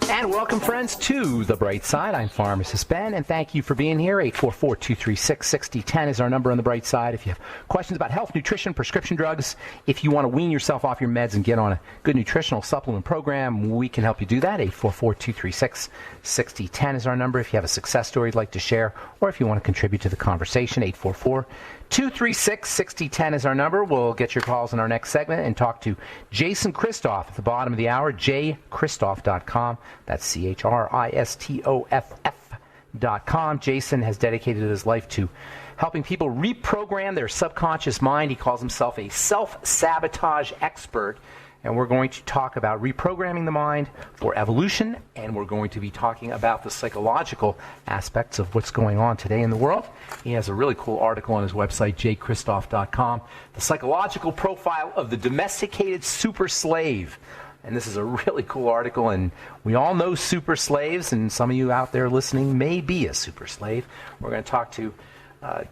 And welcome, friends, to The Bright Side. I'm Pharmacist Ben, and thank you for being here. 844-236-6010 is our number on The Bright Side. If you have questions about health, nutrition, prescription drugs, if you want to wean yourself off your meds and get on a good nutritional supplement program, we can help you do that. 844-236-6010 is our number. If you have a success story you'd like to share, or if you want to contribute to the conversation, 844-236-6010 is our number. We'll get your calls in our next segment and talk to Jason Christoff at the bottom of the hour, jchristoff.com. That's CHRISTOFF.com. Jason has dedicated his life to helping people reprogram their subconscious mind. He calls himself a self-sabotage expert. And we're going to talk about reprogramming the mind for evolution, and we're going to be talking about the psychological aspects of what's going on today in the world. He has a really cool article on his website, jchristoff.com, The Psychological Profile of the Domesticated Super Slave. And this is a really cool article, and we all know super slaves, and some of you out there listening may be a super slave. We're going to talk to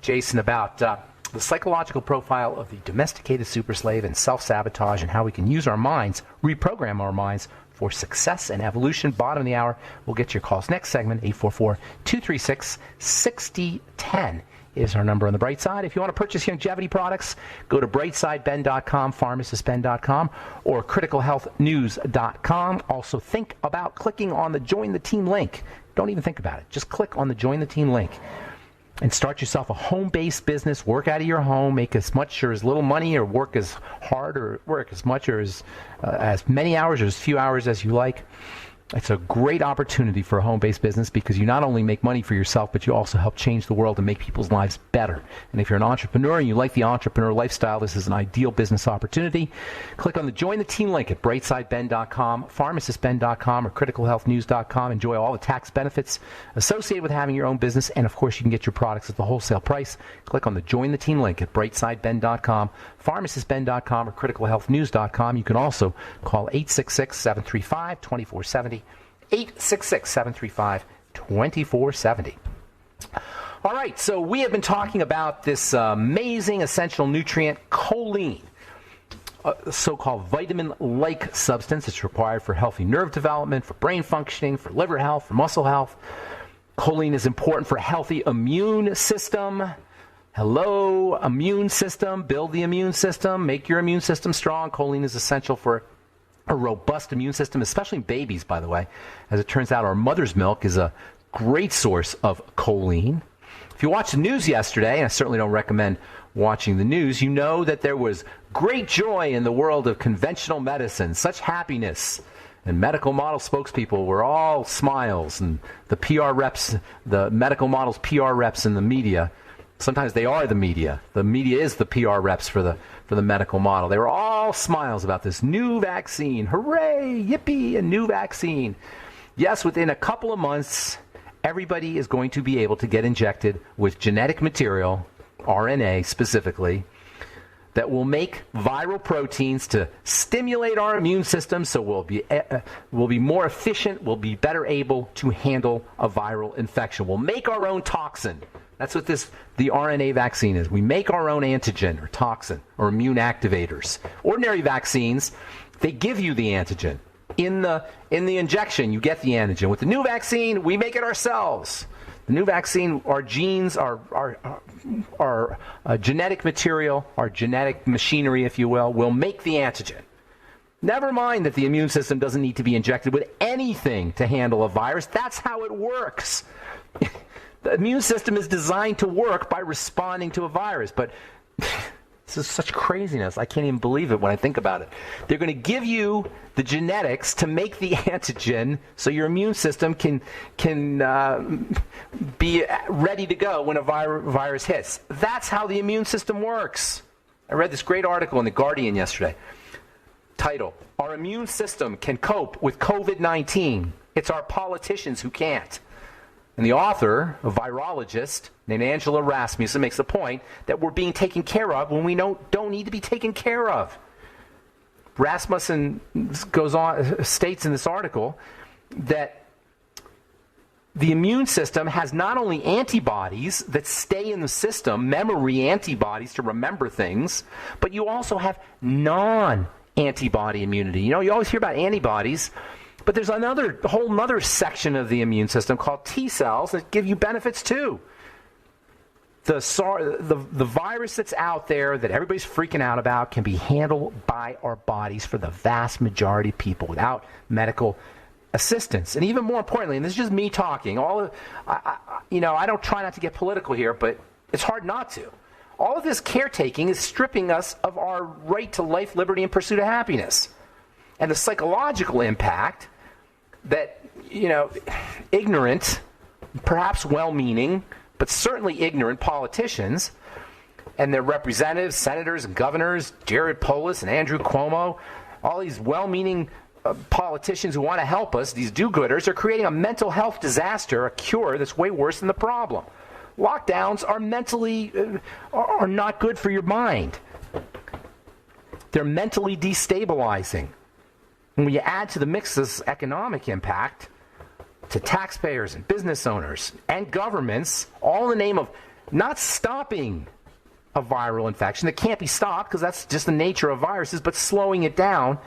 Jason about the psychological profile of the domesticated super slave and self-sabotage, and how we can use our minds, reprogram our minds for success and evolution. Bottom of the hour, we'll get your calls. Next segment, 844-236-6010 is our number on The Bright Side. If you want to purchase longevity products, go to brightsideben.com, pharmacistben.com, or criticalhealthnews.com. Also, think about clicking on the Join the Team link. Don't even think about it. Just click on the Join the Team link and start yourself a home-based business. Work out of your home, make as much or as little money, or work as hard or work as much or as many hours or as few hours as you like. It's a great opportunity for a home-based business because you not only make money for yourself, but you also help change the world and make people's lives better. And if you're an entrepreneur and you like the entrepreneur lifestyle, this is an ideal business opportunity. Click on the Join the Team link at brightsideben.com, pharmacistben.com, or criticalhealthnews.com. Enjoy all the tax benefits associated with having your own business. And, of course, you can get your products at the wholesale price. Click on the Join the Team link at brightsideben.com, pharmacistben.com, or criticalhealthnews.com. You can also call 866-735-2470. 866-735-2470. All right, so we have been talking about this amazing essential nutrient, choline, a so-called vitamin-like substance. It's required for healthy nerve development, for brain functioning, for liver health, for muscle health. Choline is important for a healthy immune system. Hello, immune system. Build the immune system. Make your immune system strong. Choline is essential for a robust immune system, especially in babies, by the way. As it turns out, our mother's milk is a great source of choline. If you watched the news yesterday, and I certainly don't recommend watching the news, you know that there was great joy in the world of conventional medicine, such happiness. And medical model spokespeople were all smiles, and the PR reps, the medical models PR reps in the media, sometimes they are the media. The media is the PR reps for the medical model. They were all smiles about this new vaccine. Hooray, yippee, a new vaccine. Yes, within a couple of months, everybody is going to be able to get injected with genetic material, RNA specifically, that will make viral proteins to stimulate our immune system so we'll be more efficient, we'll be better able to handle a viral infection. We'll make our own toxin. That's what the RNA vaccine is. We make our own antigen or toxin or immune activators. Ordinary vaccines, they give you the antigen. In the injection, you get the antigen. With the new vaccine, we make it ourselves. The new vaccine, our genes, our genetic material, our genetic machinery, if you will make the antigen. Never mind that the immune system doesn't need to be injected with anything to handle a virus. That's how it works. The immune system is designed to work by responding to a virus, but this is such craziness. I can't even believe it when I think about it. They're going to give you the genetics to make the antigen so your immune system can be ready to go when a virus hits. That's how the immune system works. I read this great article in The Guardian yesterday. Title, Our Immune System Can Cope with COVID-19. It's our politicians who can't. And the author, a virologist named Angela Rasmussen, makes the point that we're being taken care of when we don't need to be taken care of. Rasmussen states in this article that the immune system has not only antibodies that stay in the system, memory antibodies to remember things, but you also have non-antibody immunity. You know, you always hear about antibodies, But there's a whole other section of the immune system called T cells that give you benefits too. The virus that's out there that everybody's freaking out about can be handled by our bodies for the vast majority of people without medical assistance. And even more importantly, and this is just me talking, I don't try not to get political here, but it's hard not to. All of this caretaking is stripping us of our right to life, liberty, and pursuit of happiness. And the psychological impact that, ignorant, perhaps well-meaning, but certainly ignorant politicians and their representatives, senators, and governors, Jared Polis and Andrew Cuomo, all these well-meaning politicians who want to help us, these do-gooders, are creating a mental health disaster, a cure that's way worse than the problem. Lockdowns are not good for your mind. They're mentally destabilizing. When you add to the mix this economic impact to taxpayers and business owners and governments, all in the name of not stopping a viral infection that can't be stopped because that's just the nature of viruses, but slowing it down.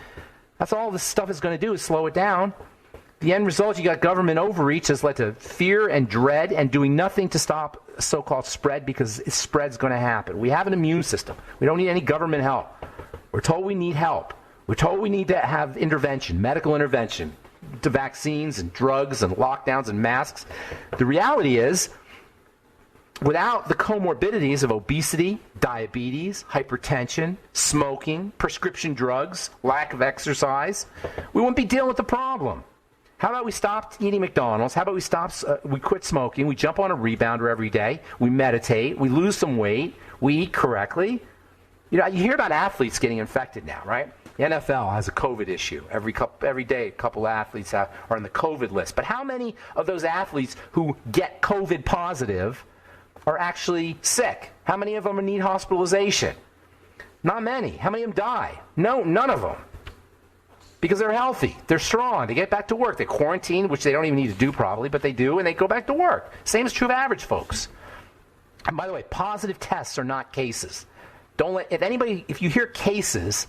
That's all this stuff is going to do, is slow it down. The end result, you got government overreach has led to fear and dread and doing nothing to stop so-called spread because spread's going to happen. We have an immune system. We don't need any government help. We're told we need help. We're told we need to have intervention, medical intervention, to vaccines and drugs and lockdowns and masks. The reality is, without the comorbidities of obesity, diabetes, hypertension, smoking, prescription drugs, lack of exercise, we wouldn't be dealing with the problem. How about we stop eating McDonald's? How about we quit smoking? We jump on a rebounder every day. We meditate. We lose some weight. We eat correctly. You hear about athletes getting infected now, right? The NFL has a COVID issue. Every day, a couple of athletes are on the COVID list. But how many of those athletes who get COVID positive are actually sick? How many of them need hospitalization? Not many. How many of them die? No, none of them. Because they're healthy. They're strong. They get back to work. They quarantine, which they don't even need to do probably, but they do, and they go back to work. Same is true of average folks. And by the way, positive tests are not cases. If you hear cases,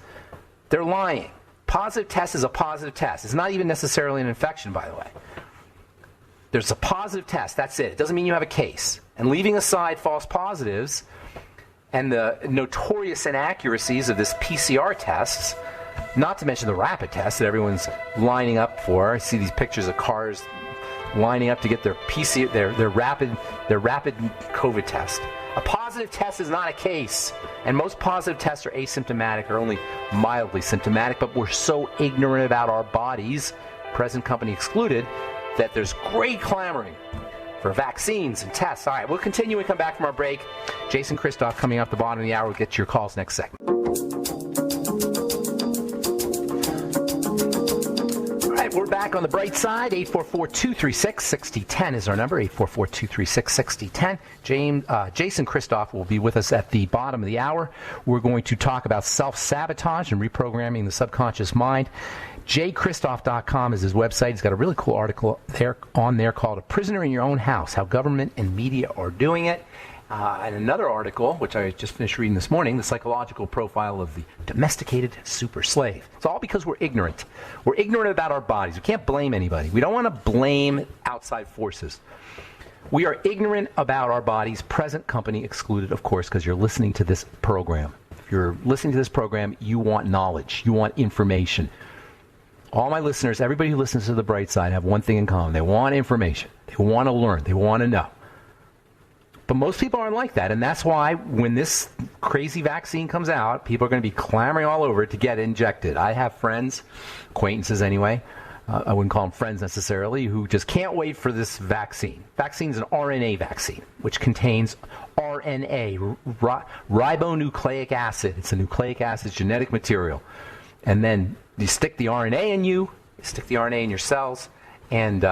they're lying. Positive test is a positive test. It's not even necessarily an infection, by the way. There's a positive test. That's it. It doesn't mean you have a case. And leaving aside false positives and the notorious inaccuracies of this PCR tests, not to mention the rapid test that everyone's lining up for. I see these pictures of cars lining up to get their rapid COVID test. A positive test is not a case, and most positive tests are asymptomatic or only mildly symptomatic, but we're so ignorant about our bodies, present company excluded, that there's great clamoring for vaccines and tests. All right, we'll continue when we come back from our break. Jason Christoff coming up the bottom of the hour. We'll get to your calls next segment. We're back on the bright side. 844-236-6010 is our number. 844-236-6010. Jason Christoff will be with us at the bottom of the hour. We're going to talk about self-sabotage and reprogramming the subconscious mind. jchristoff.com is his website. He's got a really cool article on there called A Prisoner in Your Own House, How Government and Media Are Doing It. And another article, which I just finished reading this morning, The Psychological Profile of the Domesticated Super Slave. It's all because we're ignorant. We're ignorant about our bodies. We can't blame anybody. We don't want to blame outside forces. We are ignorant about our bodies, present company excluded, of course, because you're listening to this program. If you're listening to this program, you want knowledge. You want information. All my listeners, everybody who listens to The Bright Side, have one thing in common. They want information. They want to learn. They want to know. But most people aren't like that, and that's why when this crazy vaccine comes out, people are going to be clamoring all over it to get injected. I have friends, acquaintances anyway, I wouldn't call them friends necessarily, who just can't wait for this vaccine. Vaccine is an RNA vaccine, which contains RNA, ribonucleic acid. It's a nucleic acid genetic material. And then you stick the RNA in you stick the RNA in your cells, and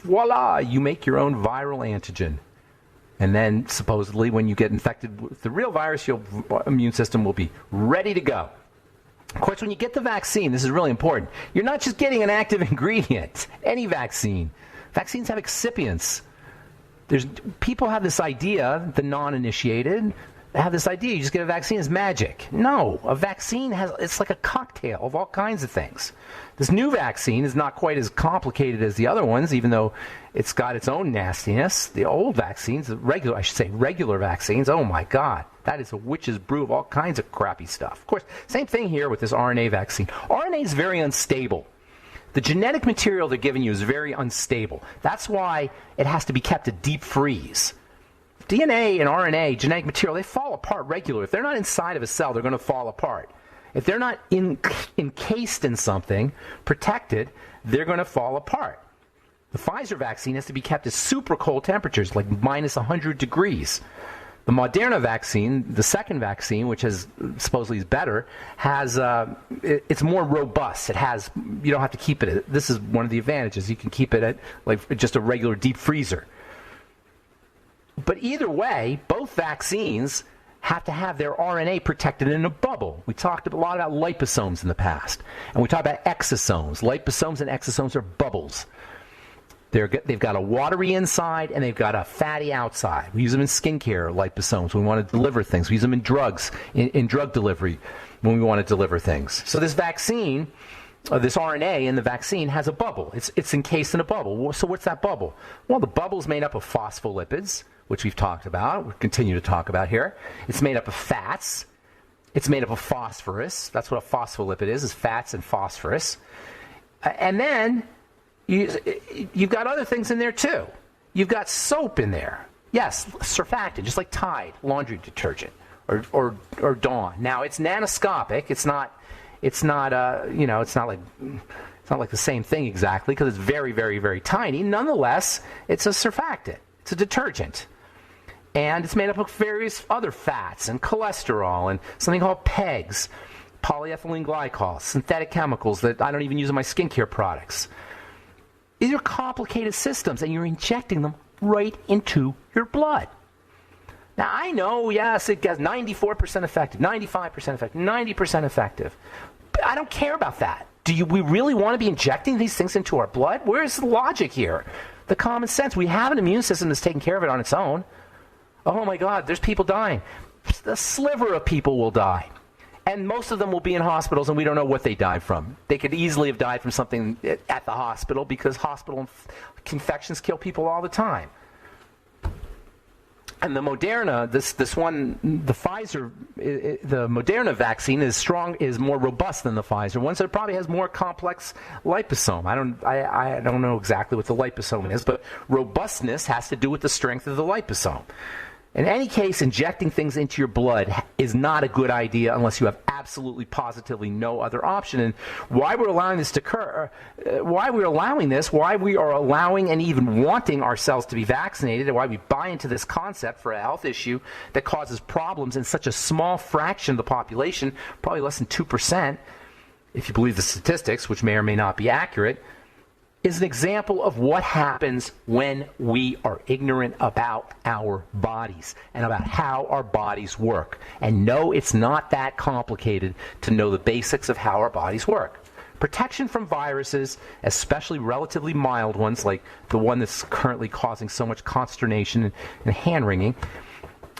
voila, you make your own viral antigen. And then, supposedly, when you get infected with the real virus, your immune system will be ready to go. Of course, when you get the vaccine, this is really important, you're not just getting an active ingredient. Any vaccine. Vaccines have excipients. People have this idea, the non-initiated, have this idea you just get a vaccine is magic. No, a vaccine it's like a cocktail of all kinds of things. This new vaccine is not quite as complicated as the other ones, even though it's got its own nastiness. The old vaccines, regular vaccines, oh my God, that is a witch's brew of all kinds of crappy stuff. Of course, same thing here with this RNA vaccine. RNA is very unstable. The genetic material they're giving you is very unstable. That's why it has to be kept at deep freeze. DNA and RNA, genetic material, they fall apart regularly. If they're not inside of a cell, they're going to fall apart. If they're not encased in something, protected, they're going to fall apart. The Pfizer vaccine has to be kept at super cold temperatures, like minus 100 degrees. The Moderna vaccine, the second vaccine, which supposedly is better, it's more robust. You don't have to keep it. This is one of the advantages. You can keep it at like just a regular deep freezer. But either way, both vaccines have to have their RNA protected in a bubble. We talked a lot about liposomes in the past, and we talked about exosomes. Liposomes and exosomes are bubbles. They've got a watery inside and they've got a fatty outside. We use them in skincare, liposomes. We want to deliver things. We use them in drugs, in drug delivery when we want to deliver things. So this vaccine, this RNA in the vaccine has a bubble. It's encased in a bubble. So what's that bubble? Well, the bubble is made up of phospholipids, which we've talked about. We'll continue to talk about here. It's made up of fats. It's made up of phosphorus. That's what a phospholipid is fats and phosphorus. And then you've got other things in there too. You've got soap in there. Yes, surfactant, just like Tide laundry detergent or Dawn. Now it's nanoscopic. It's not like the same thing exactly because it's very, very, very tiny. Nonetheless, it's a surfactant. It's a detergent. And it's made up of various other fats and cholesterol and something called PEGs, polyethylene glycol, synthetic chemicals that I don't even use in my skincare products. These are complicated systems, and you're injecting them right into your blood. Now, I know, yes, it gets 94% effective, 95% effective, 90% effective. But I don't care about that. We really want to be injecting these things into our blood? Where's the logic here? The common sense. We have an immune system that's taking care of it on its own. Oh, my God, there's people dying. A sliver of people will die. And most of them will be in hospitals, and we don't know what they died from. They could easily have died from something at the hospital because hospital infections kill people all the time. And the Moderna, the Pfizer, the Moderna vaccine is more robust than the Pfizer one, so it probably has more complex liposome. I don't know exactly what the liposome is, but robustness has to do with the strength of the liposome. In any case, injecting things into your blood is not a good idea unless you have absolutely positively no other option. And why we're allowing this to occur, why we are allowing and even wanting ourselves to be vaccinated, and why we buy into this concept for a health issue that causes problems in such a small fraction of the population, probably less than 2%, if you believe the statistics, which may or may not be accurate, is an example of what happens when we are ignorant about our bodies and about how our bodies work. And no, it's not that complicated to know the basics of how our bodies work. Protection from viruses, especially relatively mild ones like the one that's currently causing so much consternation and hand-wringing,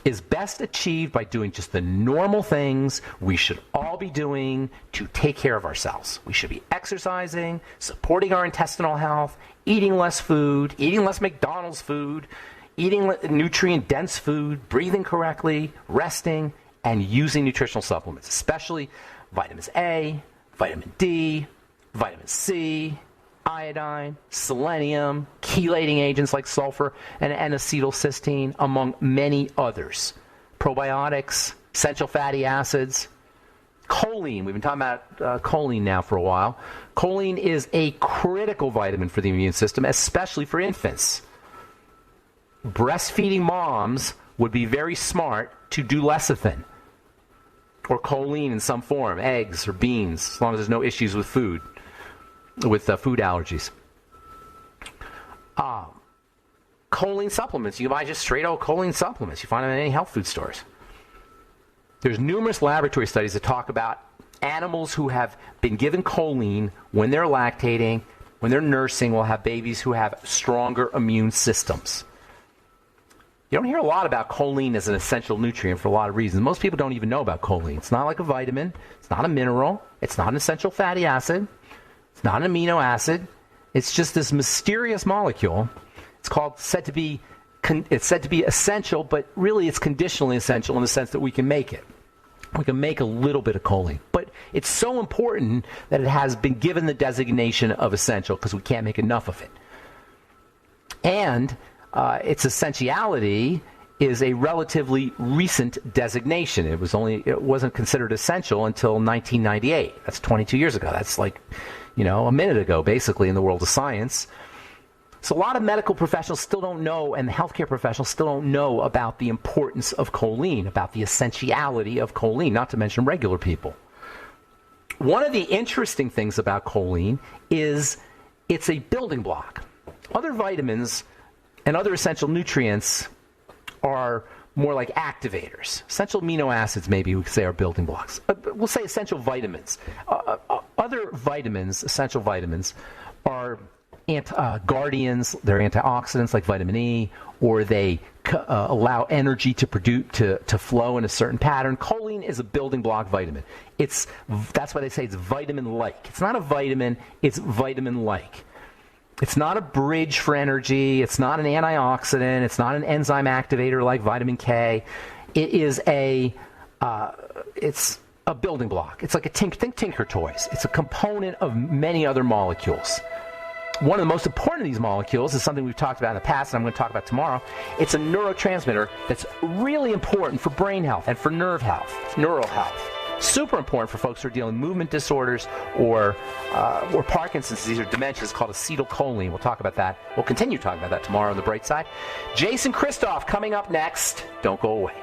is best achieved by doing just the normal things we should all be doing to take care of ourselves. We should be exercising, supporting our intestinal health, eating less food, eating less McDonald's food, eating nutrient-dense food, breathing correctly, resting, and using nutritional supplements, especially vitamins A, vitamin D, vitamin C, iodine, selenium, chelating agents like sulfur and acetylcysteine, among many others. Probiotics, essential fatty acids, choline. We've been talking about choline now for a while. Choline is a critical vitamin for the immune system, especially for infants. Breastfeeding moms would be very smart to do lecithin or choline in some form, eggs or beans, as long as there's no issues with food. With food allergies. Choline supplements. You can buy just straight old choline supplements. You find them in any health food stores. There's numerous laboratory studies that talk about animals who have been given choline when they're lactating, when they're nursing, will have babies who have stronger immune systems. You don't hear a lot about choline as an essential nutrient for a lot of reasons. Most people don't even know about choline. It's not like a vitamin. It's not a mineral. It's not an essential fatty acid. It's not an amino acid. It's just this mysterious molecule. It's said to be essential, but really it's conditionally essential in the sense that we can make it. We can make a little bit of choline. But it's so important that it has been given the designation of essential because we can't make enough of it. And its essentiality is a relatively recent designation. It wasn't considered essential until 1998. That's 22 years ago. That's like, a minute ago, basically, in the world of science. So a lot of medical professionals still don't know, and the healthcare professionals still don't know about the importance of choline, about the essentiality of choline, not to mention regular people. One of the interesting things about choline is it's a building block. Other vitamins and other essential nutrients are more like activators. Essential amino acids, maybe we could say, are building blocks. We'll say essential vitamins. Other vitamins, essential vitamins, are guardians. They're antioxidants like vitamin E, or they allow energy to flow in a certain pattern. Choline is a building block vitamin. That's why they say it's vitamin-like. It's not a vitamin, it's vitamin-like. It's not a bridge for energy. It's not an antioxidant. It's not an enzyme activator like vitamin K. It is it's a building block. It's like think Tinker Toys. It's a component of many other molecules. One of the most important of these molecules is something we've talked about in the past, and I'm going to talk about tomorrow. It's a neurotransmitter that's really important for brain health and for nerve health, neural health. Super important for folks who are dealing with movement disorders or Parkinson's disease or dementia. It's called acetylcholine. We'll talk about that. We'll continue talking about that tomorrow on the bright side. Jason Christoff coming up next. Don't go away.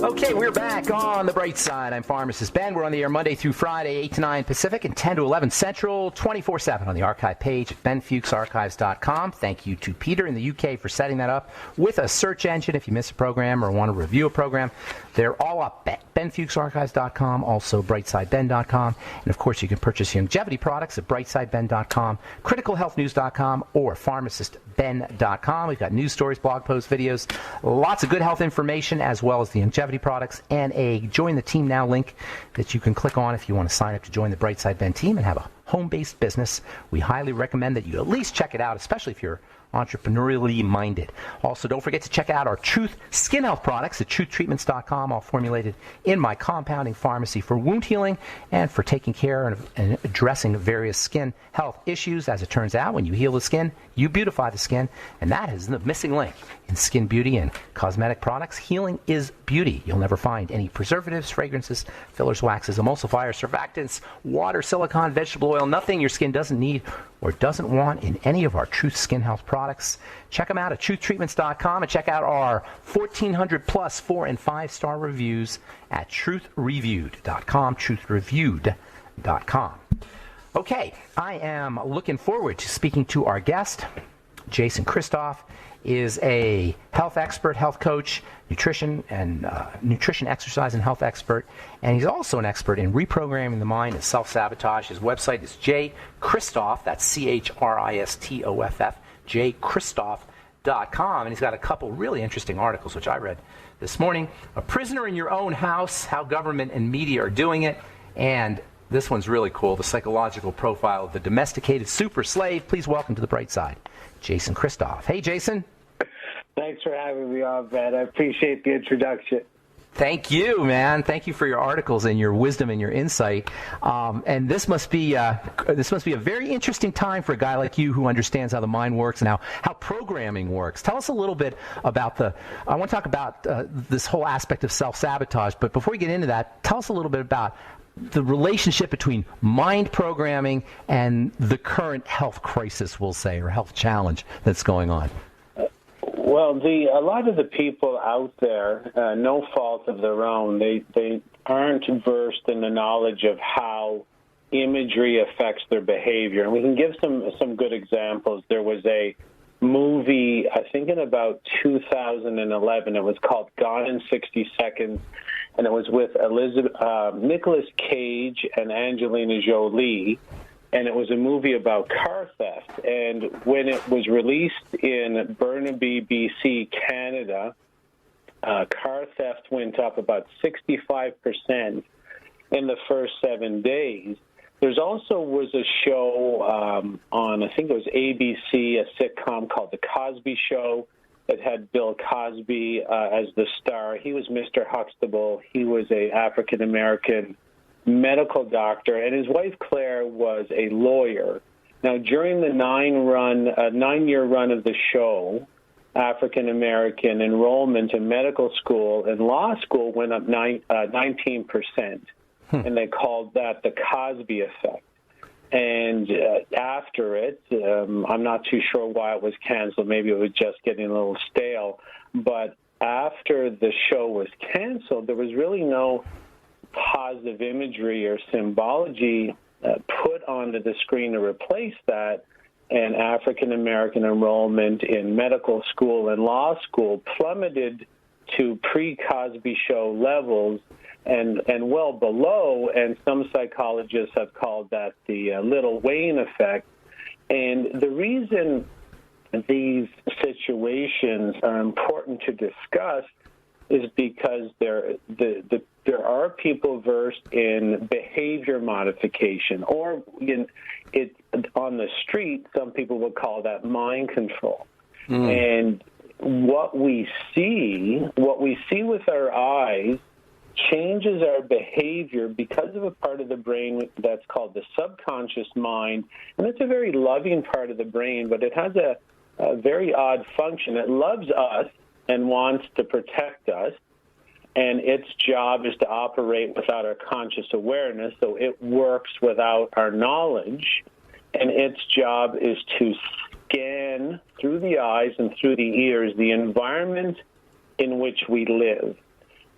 Okay, we're back on the bright side. I'm Pharmacist Ben. We're on the air Monday through Friday, 8 to 9 Pacific and 10 to 11 Central, 24/7 on the archive page at benfuchsarchives.com. Thank you to Peter in the UK for setting that up with a search engine. If you miss a program or want to review a program, they're all up at benfuchsarchives.com, also brightsideben.com. And, of course, you can purchase longevity products at brightsideben.com, criticalhealthnews.com, or pharmacistben.com. We've got news stories, blog posts, videos, lots of good health information, as well as the longevity products, and a Join the Team Now link that you can click on if you want to sign up to join the Brightside Ben team and have a home-based business. We highly recommend that you at least check it out, especially if you're entrepreneurially minded. Also, don't forget to check out our Truth Skin Health products at truthtreatments.com, all formulated in my compounding pharmacy for wound healing and for taking care and addressing various skin health issues. As it turns out, when you heal the skin, you beautify the skin, and that is the missing link in skin beauty and cosmetic products. Healing is beauty. You'll never find any preservatives, fragrances, fillers, waxes, emulsifiers, surfactants, water, silicone, vegetable oil, nothing your skin doesn't need or doesn't want in any of our Truth Skin Health products. Check them out at truthtreatments.com and check out our 1,400 plus 4- and 5-star reviews at truthreviewed.com, truthreviewed.com. Okay, I am looking forward to speaking to our guest. Jason Christoff is a health expert, health coach, nutrition, exercise, and health expert. And he's also an expert in reprogramming the mind and self-sabotage. His website is jchristoff, that's CHRISTOFF, jchristoff.com. And he's got a couple really interesting articles, which I read this morning. A Prisoner in Your Own House, How Government and Media Are Doing It. And this one's really cool, the psychological profile of the domesticated super slave. Please welcome to the bright side, Jason Christoff. Hey, Jason. Thanks for having me on, Ben. I appreciate the introduction. Thank you, man. Thank you for your articles and your wisdom and your insight. And this must be a very interesting time for a guy like you who understands how the mind works and how programming works. Tell us a little bit about I want to talk about this whole aspect of self-sabotage. But before we get into that, tell us a little bit about the relationship between mind programming and the current health crisis, we'll say, or health challenge that's going on. Well, a lot of the people out there, no fault of their own, they aren't versed in the knowledge of how imagery affects their behavior. And we can give some good examples. There was a movie, I think in about 2011, it was called Gone in 60 Seconds. and it was with Nicolas Cage and Angelina Jolie, and it was a movie about car theft. And when it was released in Burnaby, BC, Canada, car theft went up about 65% in the first 7 days. There's also was a show on, I think it was ABC, a sitcom called The Cosby Show. It had Bill Cosby as the star. He was Mr. Huxtable. He was a African-American medical doctor, and his wife Claire was a lawyer. Now, during the 9-year run of the show, African-American enrollment in medical school and law school went up 19%, and they called that the Cosby effect. And after it, I'm not too sure why it was canceled. Maybe it was just getting a little stale. But after the show was canceled, there was really no positive imagery or symbology put onto the screen to replace that. And African-American enrollment in medical school and law school plummeted to pre-Cosby show levels and well below, and some psychologists have called that the Little Wayne effect. And the reason these situations are important to discuss is because there are people versed in behavior modification, or on the street, some people would call that mind control. And what we see with our eyes changes our behavior because of a part of the brain that's called the subconscious mind. And it's a very loving part of the brain, but it has a very odd function. It loves us and wants to protect us, and its job is to operate without our conscious awareness, so it works without our knowledge, and its job is to scan through the eyes and through the ears the environment in which we live.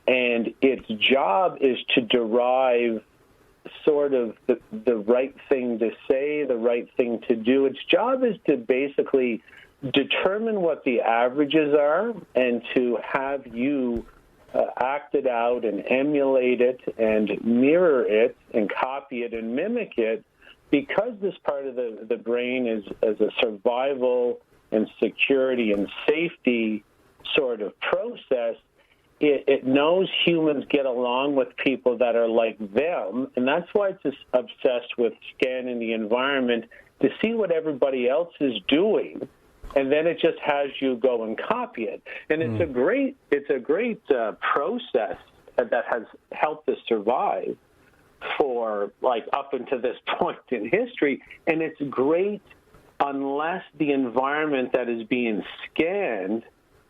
And its job is to derive sort of the right thing to say, the right thing to do. Its job is to basically determine what the averages are and to have you act it out and emulate it and mirror it and copy it and mimic it. Because this part of the brain is a survival and security and safety sort of process, it knows humans get along with people that are like them, and that's why it's just obsessed with scanning the environment to see what everybody else is doing, and then it just has you go and copy it. And it's a great process that has helped us survive for up until this point in history, and it's great unless the environment that is being scanned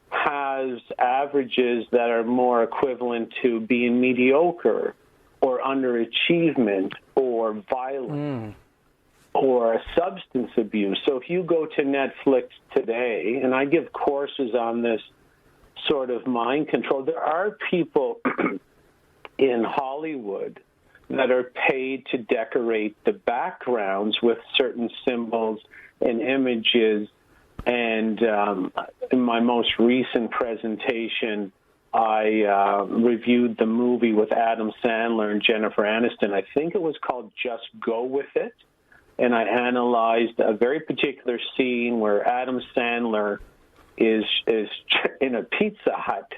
has averages that are more equivalent to being mediocre or underachievement or violence or substance abuse. So if you go to Netflix today, and I give courses on this sort of mind control, there are people in Hollywood that are paid to decorate the backgrounds with certain symbols and images. And in my most recent presentation, I reviewed the movie with Adam Sandler and Jennifer Aniston. I think it was called Just Go With It. And I analyzed a very particular scene where Adam Sandler is in a Pizza Hut,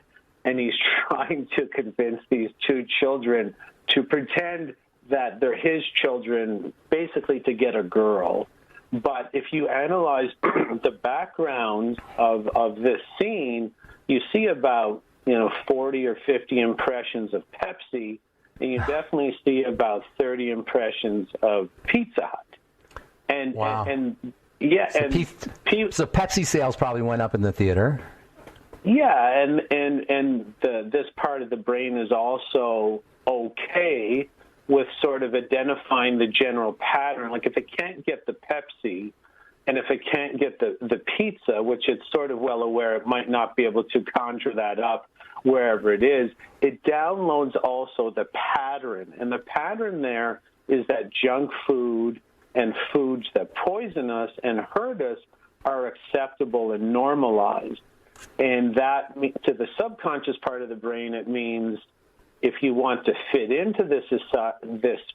and he's trying to convince these two children to pretend that they're his children, basically to get a girl. But if you analyze the background of this scene, you see about 40 or 50 impressions of Pepsi, and you definitely see about 30 impressions of Pizza Hut. And wow. and yeah, so so Pepsi sales probably went up in the theater. Yeah, and this part of the brain is also okay with sort of identifying the general pattern. Like if it can't get the Pepsi, and if it can't get the pizza, which it's sort of well aware it might not be able to conjure that up wherever it is, it downloads also the pattern. And the pattern there is that junk food and foods that poison us and hurt us are acceptable and normalized. And that, to the subconscious part of the brain, it means if you want to fit into this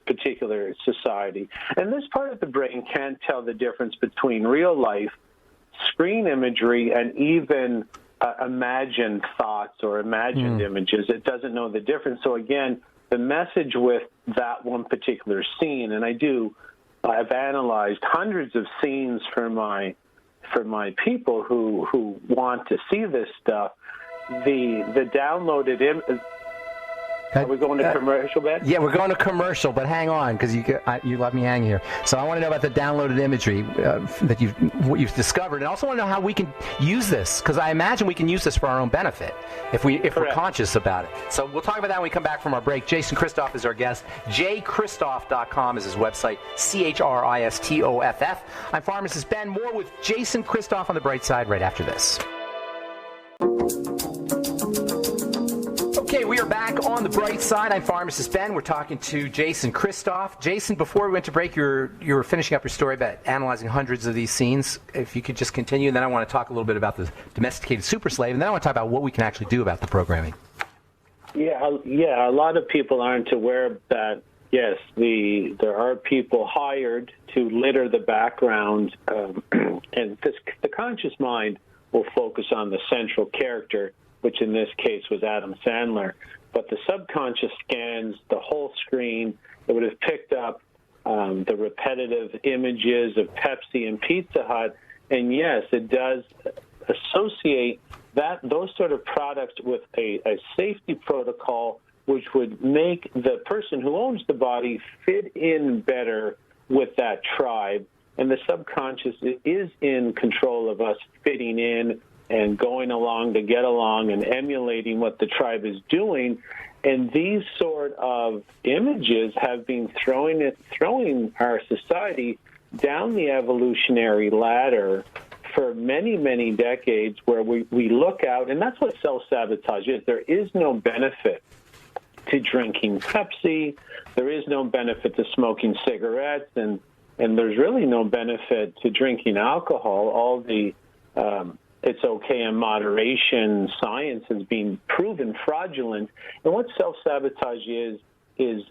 particular society. And this part of the brain can't tell the difference between real life, screen imagery, and even imagined thoughts or imagined images. It doesn't know the difference. So again, the message with that one particular scene, and I've analyzed hundreds of scenes for my people who want to see this stuff. The downloaded image. Are we going to commercial, Ben? Yeah, we're going to commercial, but hang on, because you left me hanging here. So I want to know about the downloaded imagery that you've discovered, and I also want to know how we can use this, because I imagine we can use this for our own benefit if we're conscious about it. So we'll talk about that when we come back from our break. Jason Christoff is our guest. jchristoff.com is his website. CHRISTOFF. I'm pharmacist Ben. More with Jason Christoff on the bright side right after this. Okay, we are back on the bright side. I'm pharmacist Ben. We're talking to Jason Christoff. Jason, before we went to break, you were finishing up your story about analyzing hundreds of these scenes. If you could just continue, and then I want to talk a little bit about the domesticated super slave, and then I want to talk about what we can actually do about the programming. Yeah, a lot of people aren't aware that, yes, there are people hired to litter the background, and the conscious mind will focus on the central character, which in this case was Adam Sandler. But the subconscious scans the whole screen. It would have picked up the repetitive images of Pepsi and Pizza Hut. And yes, it does associate those sort of products with a safety protocol, which would make the person who owns the body fit in better with that tribe. And the subconscious is in control of us fitting in and going along to get along and emulating what the tribe is doing. And these sort of images have been throwing our society down the evolutionary ladder for many, many decades, where we look out, and that's what self-sabotage is. There is no benefit to drinking Pepsi. There is no benefit to smoking cigarettes, and there's really no benefit to drinking alcohol. All the it's okay in moderation science has been proven fraudulent. And what self-sabotage is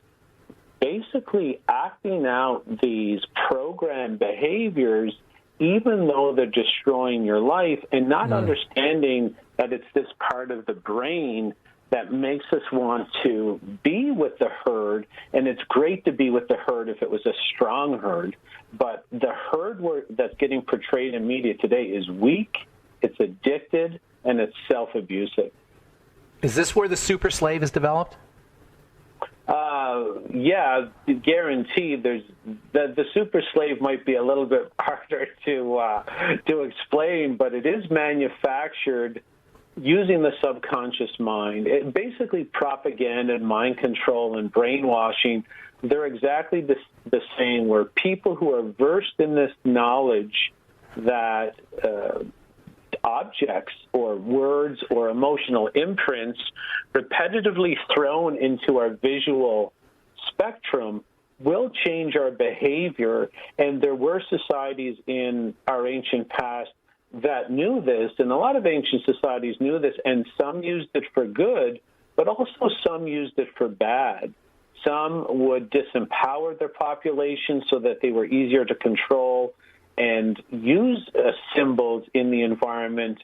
basically acting out these programmed behaviors, even though they're destroying your life, and not understanding that it's this part of the brain that makes us want to be with the herd. And it's great to be with the herd if it was a strong herd. But the herd that's getting portrayed in media today is weak, it's addicted, and it's self-abusive. Is this where the super slave is developed? Yeah, guaranteed. The super slave might be a little bit harder to explain, but it is manufactured using the subconscious mind. It basically propaganda and mind control and brainwashing. They're exactly the same, where people who are versed in this knowledge that objects or words or emotional imprints repetitively thrown into our visual spectrum will change our behavior. And there were societies in our ancient past that knew this, and a lot of ancient societies knew this, and some used it for good, but also some used it for bad. Some would disempower their population so that they were easier to control, and use symbols in the environment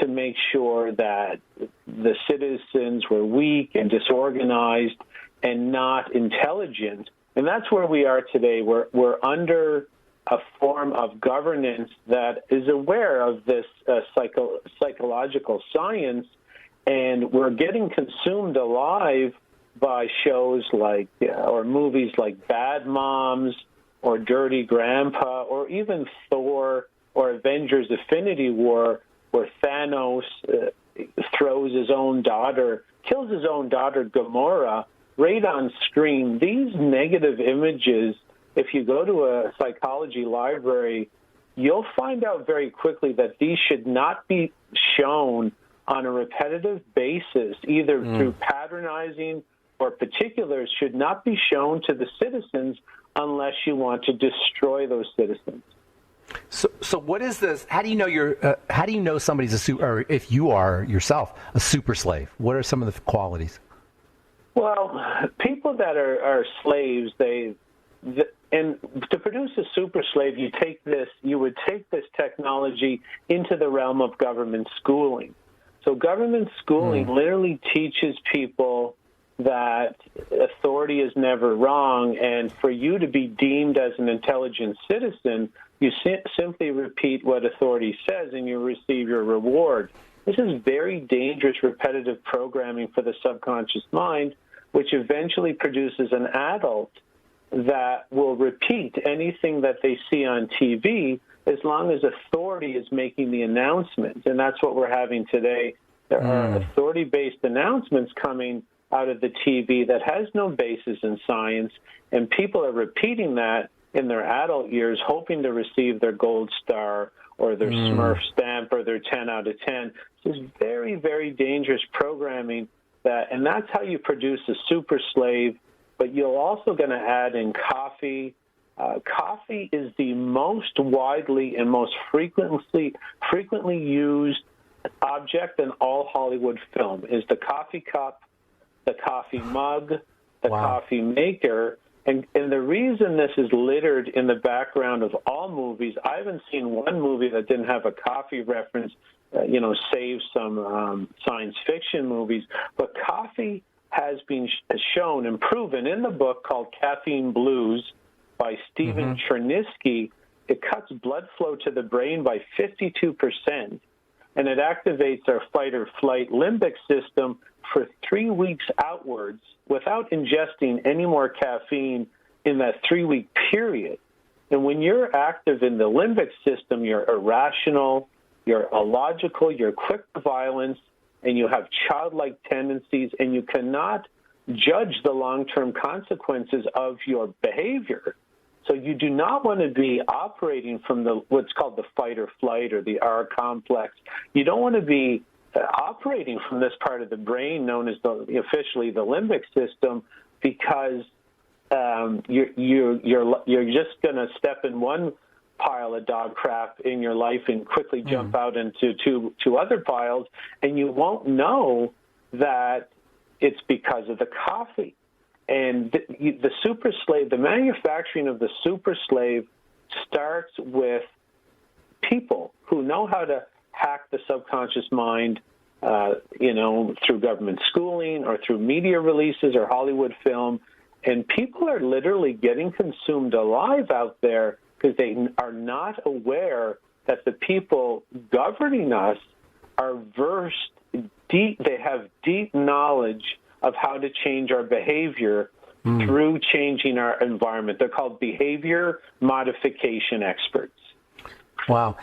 to make sure that the citizens were weak and disorganized and not intelligent. And that's where we are today. We're under a form of governance that is aware of this psychological science, and we're getting consumed alive by shows like, or movies like Bad Moms, or Dirty Grandpa, or even Thor, or Avengers Infinity War, where Thanos kills his own daughter, Gamora, right on screen. These negative images, if you go to a psychology library, you'll find out very quickly that these should not be shown on a repetitive basis, either through patronizing, or particulars should not be shown to the citizens unless you want to destroy those citizens. So what is this? How do you know how do you know somebody's or if you are yourself a super slave? What are some of the qualities? Well, people that are slaves, and to produce a super slave, you would take this technology into the realm of government schooling. So government schooling literally teaches people that authority is never wrong, and for you to be deemed as an intelligent citizen, you simply repeat what authority says and you receive your reward. This is very dangerous, repetitive programming for the subconscious mind, which eventually produces an adult that will repeat anything that they see on TV as long as authority is making the announcement. And that's what we're having today. There are authority-based announcements coming out of the TV that has no basis in science, and people are repeating that in their adult years, hoping to receive their gold star or their Smurf stamp or their 10 out of 10. This is very, very dangerous programming, and that's how you produce a super slave. But you're also going to add in coffee. Coffee is the most widely and most frequently used object in all Hollywood film is the coffee cup, the coffee mug, the coffee maker. And the reason this is littered in the background of all movies, I haven't seen one movie that didn't have a coffee reference, save some science fiction movies. But coffee has been shown and proven in the book called Caffeine Blues by Stephen Chernisky. It cuts blood flow to the brain by 52%, and it activates our fight-or-flight limbic system for 3 weeks outwards without ingesting any more caffeine in that 3-week period. And when you're active in the limbic system, you're irrational, you're illogical, you're quick to violence, and you have childlike tendencies, and you cannot judge the long-term consequences of your behavior. So you do not want to be operating from what's called the fight or flight or the R complex. You don't want to be operating from this part of the brain known as officially the limbic system, because you're just going to step in one pile of dog crap in your life and quickly jump out into two other piles, and you won't know that it's because of the coffee. And the super slave, the manufacturing of the super slave starts with people who know how to hack the subconscious mind, through government schooling or through media releases or Hollywood film. And people are literally getting consumed alive out there because they are not aware that the people governing us are versed deep. They have deep knowledge of how to change our behavior through changing our environment. They're called behavior modification experts. Wow.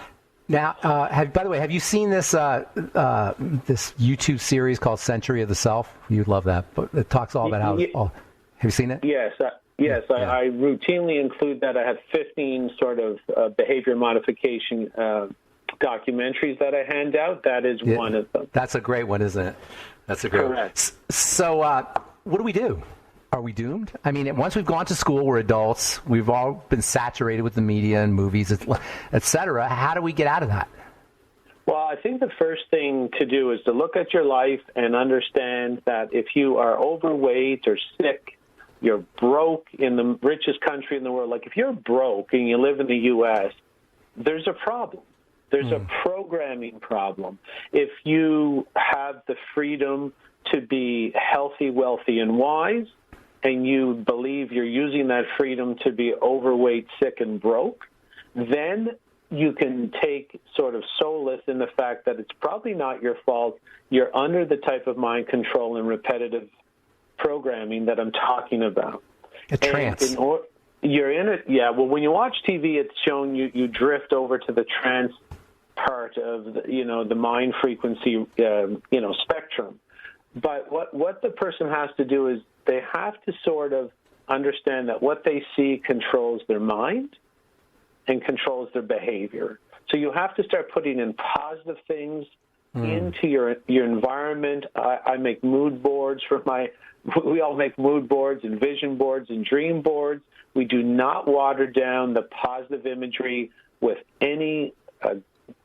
Now, by the way, have you seen this this YouTube series called Century of the Self? You'd love that. But it talks all about have you seen it? Yes. I routinely include that. I have 15 sort of behavior modification documentaries that I hand out. That is one of them. That's a great one, isn't it? That's a great Correct. one. So what do we do? Are we doomed? I mean, once we've gone to school, we're adults. We've all been saturated with the media and movies, et cetera. How do we get out of that? Well, I think the first thing to do is to look at your life and understand that if you are overweight or sick, you're broke in the richest country in the world. Like if you're broke and you live in the U.S., there's a problem. There's a programming problem. If you have the freedom to be healthy, wealthy, and wise, and you believe you're using that freedom to be overweight, sick, and broke, then you can take sort of solace in the fact that it's probably not your fault. You're under the type of mind control and repetitive programming that I'm talking about. A trance. You're in it, yeah. Well, when you watch TV, it's shown you drift over to the trance part of the mind frequency spectrum. But what the person has to do is they have to sort of understand that what they see controls their mind and controls their behavior. So you have to start putting in positive things into your environment. I make mood boards we all make mood boards and vision boards and dream boards. We do not water down the positive imagery with any,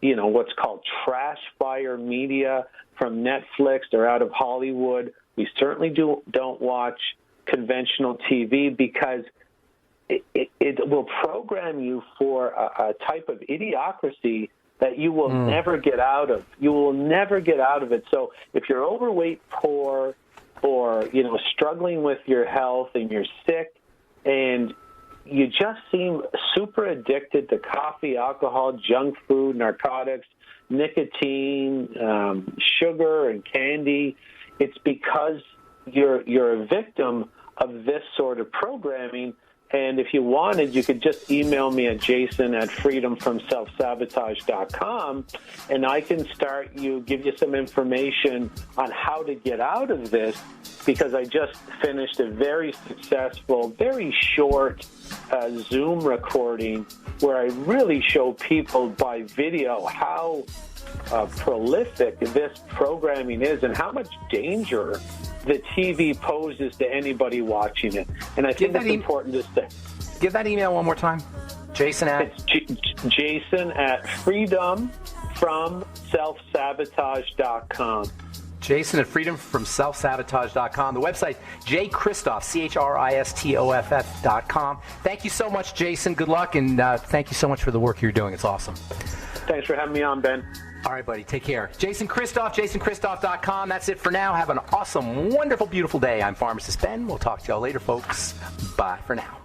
what's called trash fire media from Netflix or out of Hollywood. We certainly don't watch conventional TV because it will program you for a type of idiocracy that you will never get out of. You will never get out of it. So if you're overweight, poor, or struggling with your health and you're sick and you just seem super addicted to coffee, alcohol, junk food, narcotics, nicotine, sugar, and candy, it's because you're a victim of this sort of programming. And if you wanted, you could just email me at jason@freedomfromselfsabotage.com, and I can give you some information on how to get out of this, because I just finished a very successful, very short Zoom recording where I really show people by video how prolific this programming is and how much danger the TV poses to anybody watching it. And I think that's important to say. Give that email one more time. Jason at? It's jason@freedomfromselfsabotage.com. Jason at freedomfromselfsabotage.com. The website, jchristoff, CHRISTOFF.com. Thank you so much, Jason. Good luck, and thank you so much for the work you're doing. It's awesome. Thanks for having me on, Ben. All right, buddy. Take care. Jason Christoff, JasonChristoff.com. That's it for now. Have an awesome, wonderful, beautiful day. I'm Pharmacist Ben. We'll talk to y'all later, folks. Bye for now.